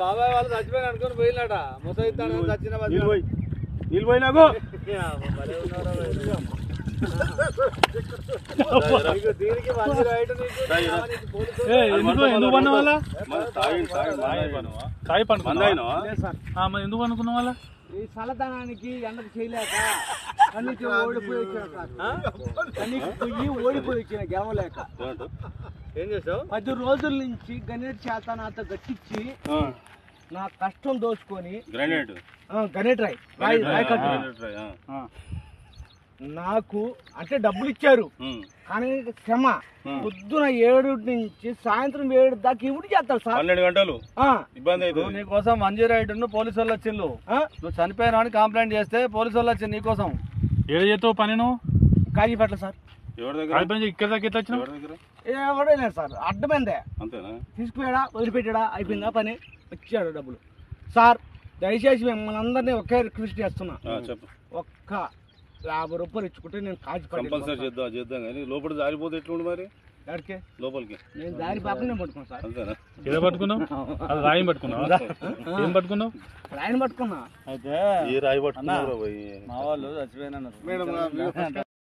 బాబాయ్ వాళ్ళు చచ్చిపోయిన అనుకుని పోయినట ముసైతాను చచ్చిన నిలిపోయినాకు ఎందుకు పన్న వాళ్ళ తాయి పండుకున్నా ఎందుకు అనుకున్న వాళ్ళ ఈ చల్లదనానికి ఎండకు చేయలేక కన్నీకి ఓడిపోయి వచ్చిన గెలవలేక ఏం చేసావు 10 రోజుల నుంచి గణేట్ చేత నాతో గట్టించి నా కష్టం దోచుకొని గణేట్ రాయ్ నాకు అంటే డబ్బులు ఇచ్చారు కానీ క్షమ పొద్దున 7 నుంచి సాయంత్రం 7 దాకా ఇవి చేస్తారు సార్ 12 గంటలు ఇబ్బంది అవుతుంది నీకోసం 108 పోలీసు వాళ్ళు వచ్చిండు నువ్వు చనిపోయినా అని కంప్లైంట్ చేస్తే పోలీసు వాళ్ళు వచ్చింది నీకోసం ఏడు చేస్తావు పని నువ్వు కాజీపేటలో సార్ ఇక్కడ దాకా ఎట్లా వచ్చినావు ఎవడే లేదు సార్ అడ్డమైందే అంతేనా తీసుకుపోయాడా వదిలిపెట్టాడా అయిపోయిందా పని వచ్చాడు డబ్బులు సార్ దయచేసి మిమ్మల్ని అందరినీ ఒకే రిక్వెస్ట్ చేస్తున్నా ఒక్క 50 రూపాయలు ఇచ్చుకుంటే నేను కంపల్సరీ చేద్దాం కానీ లోపల జారిపోతే ఎట్లుండి మరి ఎక్కడికి లోపలికి నేను దారి పాపనే పట్టుకున్నాను సార్ అంతేనా ఏదో పట్టుకున్నావు అది రాయి పట్టుకున్నావు ఏం పట్టుకున్నావు రాయిని పట్టుకున్నా అయితే ఏ రాయి పట్టుకున్నావు మా వాళ్ళు చచ్చిపోయినా